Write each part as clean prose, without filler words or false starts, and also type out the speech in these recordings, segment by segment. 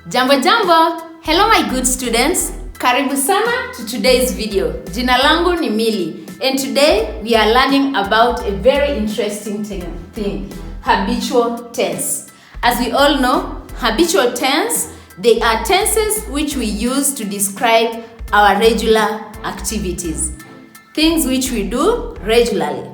Jambo jambo! Hello my good students. Karibu sana to today's video. Jina langu ni Millie and today we are learning about a very interesting thing, habitual tense. As we all know, habitual tense, they are tenses which we use to describe our regular activities. Things which we do regularly.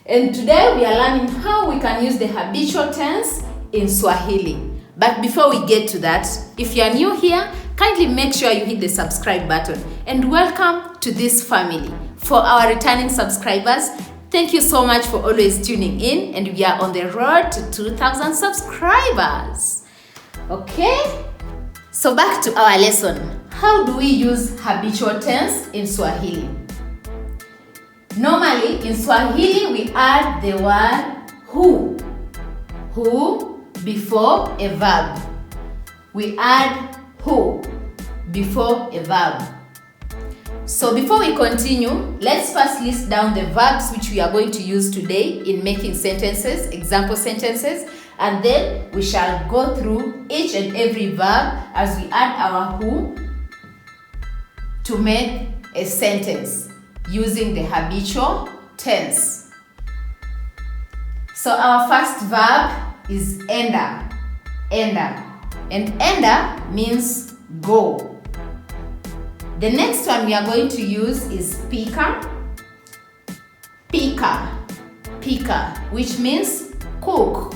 And today we are learning how we can use the habitual tense in Swahili. But before we get to that, if you are new here, kindly make sure you hit the subscribe button. And welcome to this family. For our returning subscribers, thank you so much for always tuning in, and we are on the road to 2,000 subscribers. Okay? So back to our lesson. How do we use habitual tense in Swahili? Normally, in Swahili, we add the word who. Who before a verb. We add who before a verb. So before we continue, let's first list down the verbs which we are going to use today in making sentences, example sentences, and then we shall go through each and every verb as we add our who to make a sentence using the habitual tense. So our first verb is enda. Enda. And enda means go. The next one we are going to use is pika. Pika. Pika, which means cook.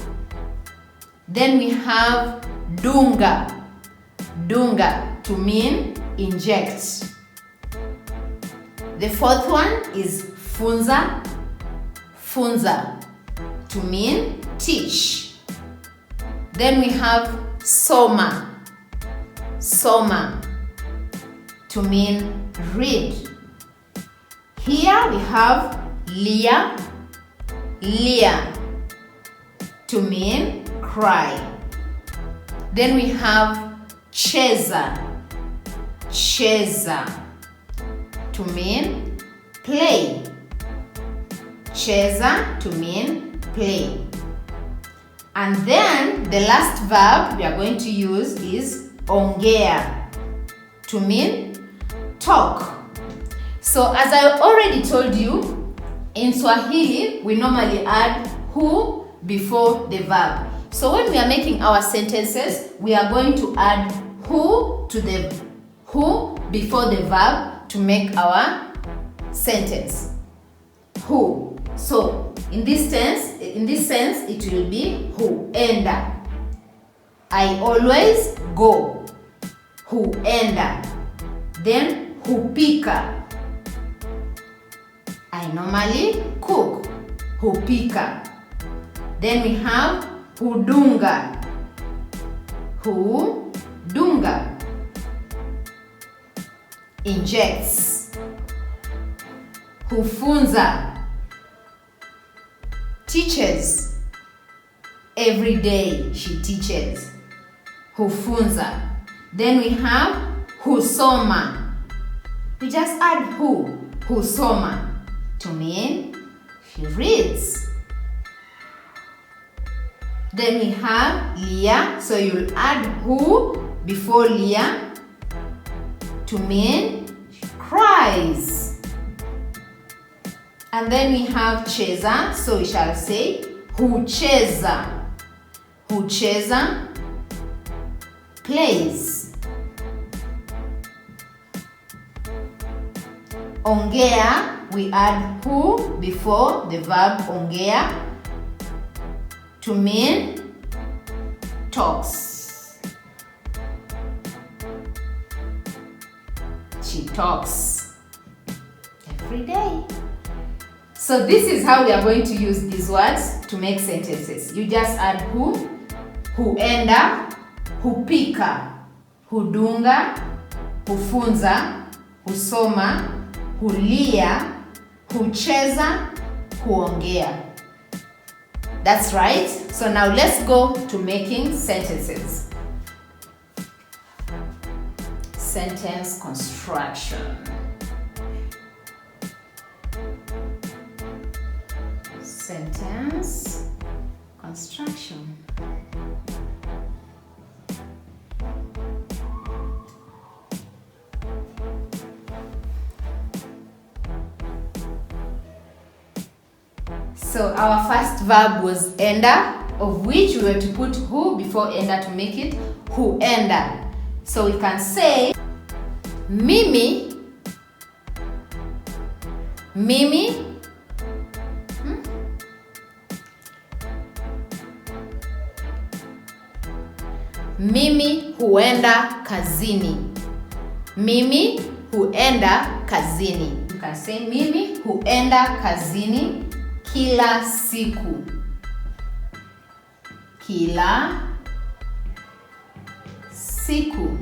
Then we have dunga. Dunga, to mean inject. The fourth one is funza. Funza, to mean teach. Then we have soma. Soma, to mean read. Here we have lia. Lia, to mean cry. Then we have cheza. Cheza, to mean play. Cheza, to mean play. And then the last verb we are going to use is ongea, to mean talk. So as I already told you, in Swahili we normally add who before the verb. So when we are making our sentences, we are going to add who before the verb to make our sentence. Who. So in this sense, it will be who. Enda. I always go. Who enda. Then hupika. I normally cook. Hupika. Then we have hudunga. Hudunga. Injects. Hufunza. Teaches. Every day she teaches. Hufunza. Then we have husoma. We just add who. Husoma, to mean she reads. Then we have lia. So you'll add who before lia to mean she cries. And then we have cheza, so we shall say hucheza. Hucheza, plays. Ongea, we add who before the verb ongea to mean talks. She talks every day. So this is how we are going to use these words to make sentences. You just add who, huenda, hupika, hudunga, hufunza, husoma, hulia, hucheza, huongea. That's right. So now let's go to making sentences. Sentence construction. Sentence construction. So our first verb was enda, of which we were to put who before enda to make it huenda. So we can say mimi mimi huenda kazini. Mimi huenda kazini. You can say mimi huenda kazini kila siku. Kila siku.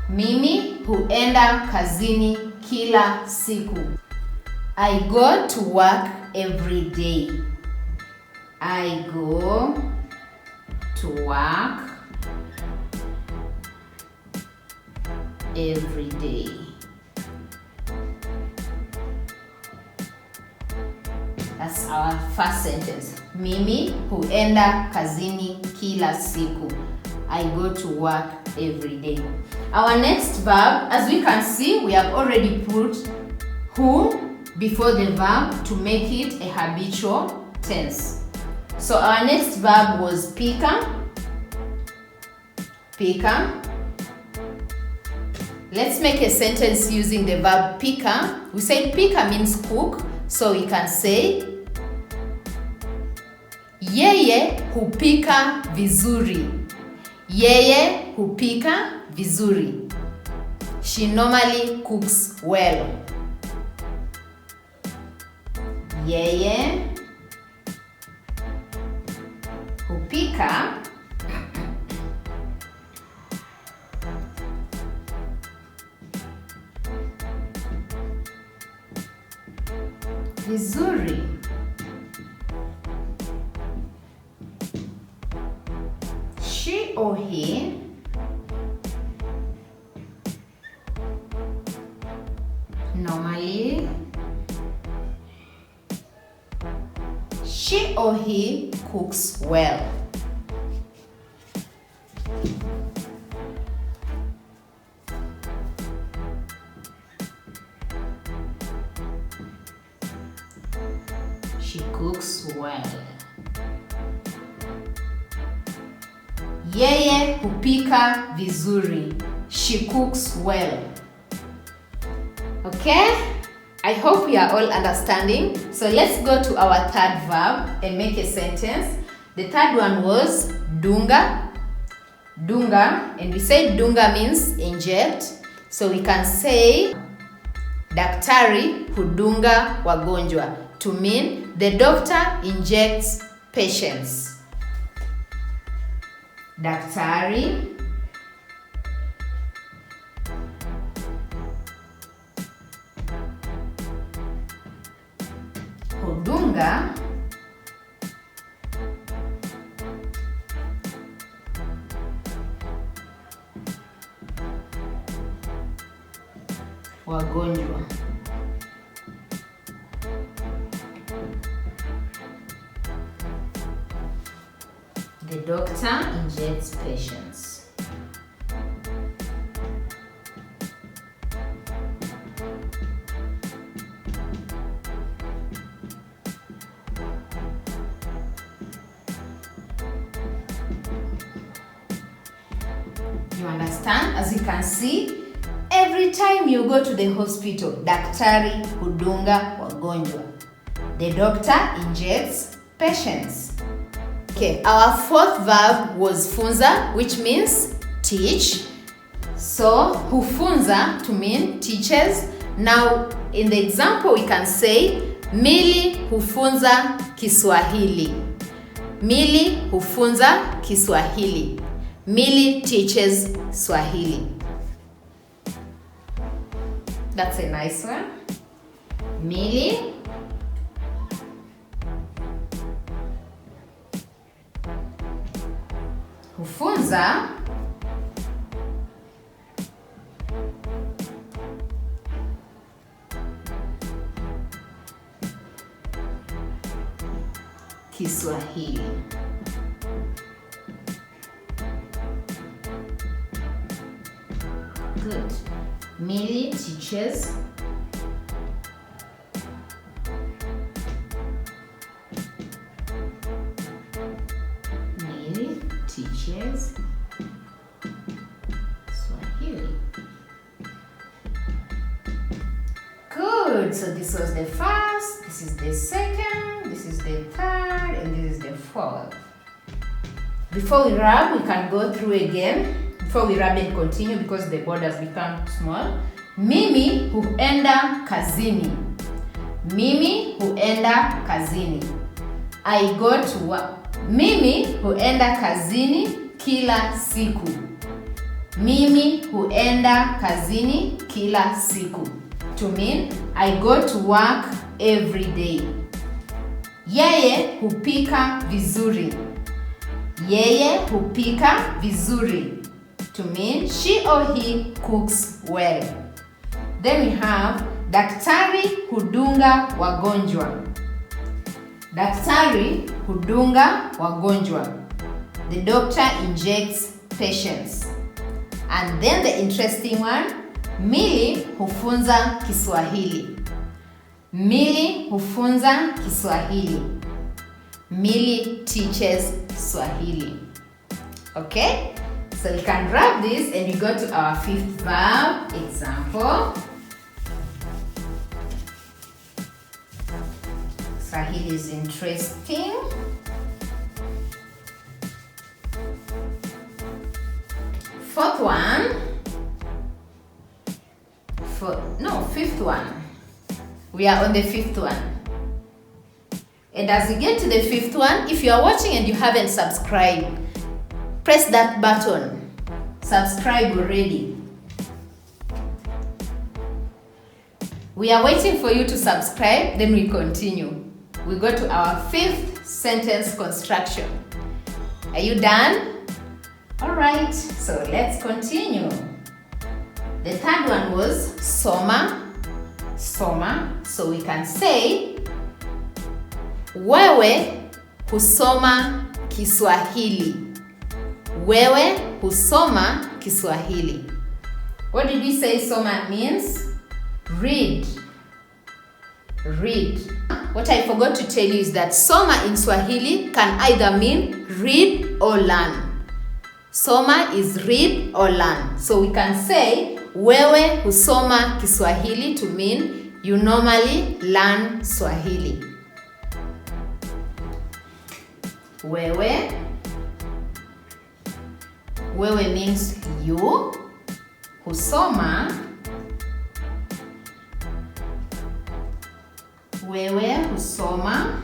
Mimi huenda kazini kila siku. I go to work every day. I go to work every day. That's our first sentence. Mimi huenda kazini kila siku. I go to work every day. Our next verb, as we can see, we have already put who before the verb to make it a habitual tense. So our next verb was pika. Pika. Let's make a sentence using the verb pika. We said pika means cook, so we can say yeye hupika vizuri. Yeye hupika vizuri. She normally cooks well. Yeye hupika vizuri. She or he normally, she or he cooks well. She cooks well. Yeye hupika vizuri. She cooks well. Okay? I hope you are all understanding. So let's go to our third verb and make a sentence. The third one was dunga. Dunga, and we said dunga means inject. So we can say daktari hudunga wagonjwa, to mean the doctor injects patients. Daktari hudunga wagonjwa. The doctor injects patients. You understand? As you can see, every time you go to the hospital, daktari hudunga wagonjwa. The doctor injects patients. Okay, our fourth verb was funza, which means teach. So hufunza to mean teaches. Now in the example we can say Mili hufunza Kiswahili. Mili hufunza Kiswahili. Mili teaches Swahili. That's a nice one. Mili hufunza Kiswahili. Good. Mili teaches teaches Swahili. Good. So this was the first, this is the second, this is the third, and this is the fourth. Before we rub, we can go through again. Before we rub and continue because the board has become small. Mimi huenda kazini. Mimi huenda kazini. I go to work. Mimi huenda kazini kila siku. Mimi huenda kazini kila siku. To mean, I go to work every day. Yeye hupika vizuri. Yeye hupika vizuri. To mean, she or he cooks well. Then we have daktari hudunga wagonjwa. Daktari hudunga wagonjwa. The doctor injects patients. And then the interesting one, Mili hufunza Kiswahili. Mili hufunza Kiswahili. Mili teaches Swahili. Okay? So we can wrap this and we go to our fifth verb example. Swahili is interesting. Fifth one. We are on the fifth one. And as we get to the fifth one, if you are watching and you haven't subscribed, press that button. Subscribe already. We are waiting for you to subscribe, then we continue. We go to our fifth sentence construction. Are you done? Alright, so let's continue. The third one was soma. Soma. So we can say, wewe husoma Kiswahili. Wewe husoma Kiswahili. What did we say soma means? Read. Read. What I forgot to tell you is that soma in Swahili can either mean read or learn. Soma is read or learn. So we can say, wewe husoma Kiswahili to mean you normally learn Swahili. Wewe. Wewe means you. Husoma. Wewe husoma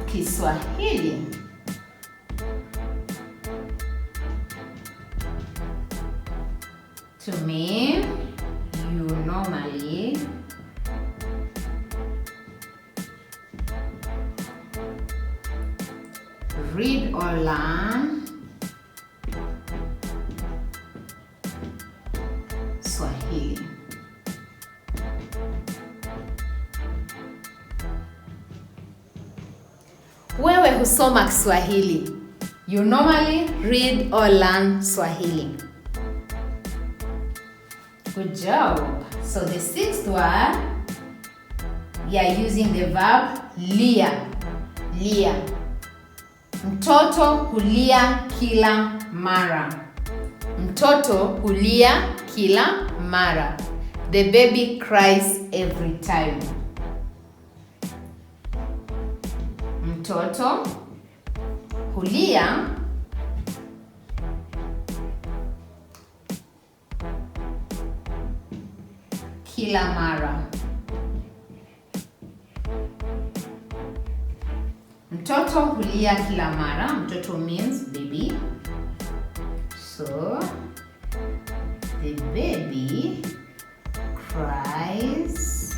Kiswahili. To mean you normally read or learn Swahili. Wewe husoma Kiswahili. You normally read or learn Swahili. Good job. So the sixth one, we are using the verb lia. Lia. Mtoto hulia kila mara. Mtoto hulia kila mara. The baby cries every time. Mtoto hulia kila mara. Mtoto hulia kila mara. Mtoto means baby. So the baby cries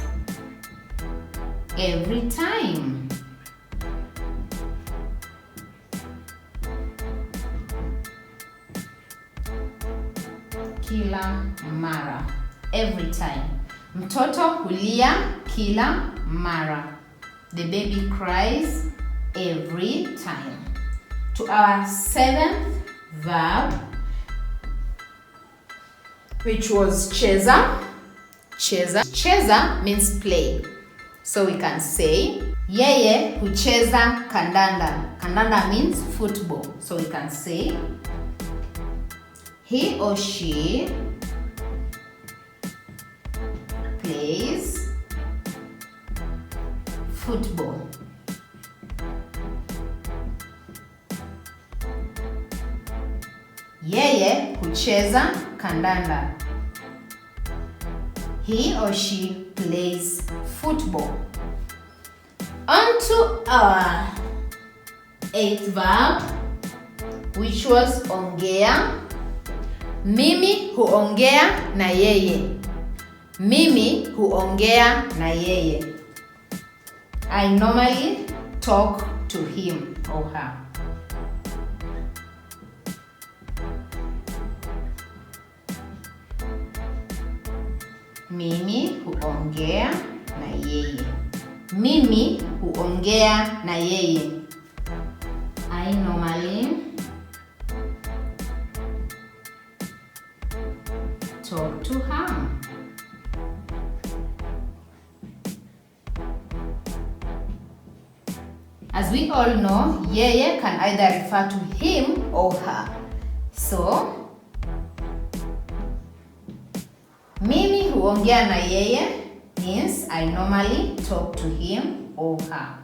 every time. Kila mara. Every time. Mtoto hulia kila mara. The baby cries every time. To our seventh verb, which was cheza. Cheza. Cheza means play. So we can say, yeye hucheza kandanda. Kandanda means football. So we can say, he or she plays football. Yeye hucheza kandanda. He or she plays football. On to our 8th verb, which was ongea. Mimi huongea na yeye. Mimi huongea na yeye. I normally talk to him or her. Mimi huongea na yeye. Mimi huongea na yeye. I normally talk to her. As we all know, yeye can either refer to him or her. So, mimi huongea na yeye means I normally talk to him or her.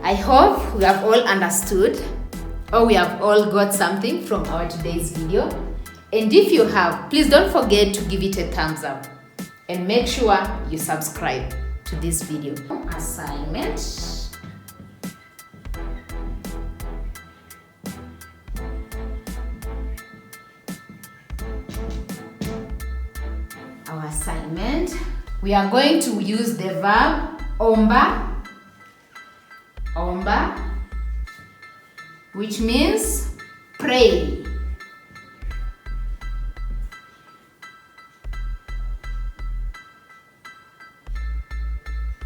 I hope we have all understood, or we have all got something from our today's video. And if you have, please don't forget to give it a thumbs up and make sure you subscribe to this video. Assignment. Our assignment, we are going to use the verb omba, which means pray.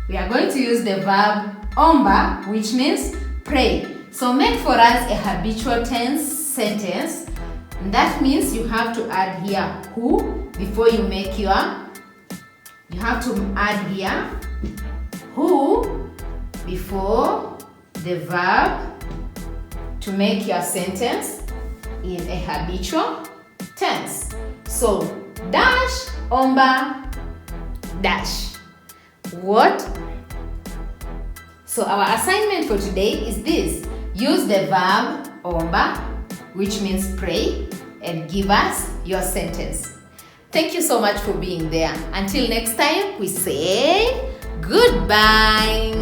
We are going to use the verb omba, which means pray. So make for us a habitual tense sentence. And that means you have to add here who before you make your, you have to add here who before the verb to make your sentence in a habitual tense. So dash omba dash. What? So our assignment for today is this. Use the verb omba, which means pray, and give us your sentence. Thank you so much for being there. Until next time, we say goodbye.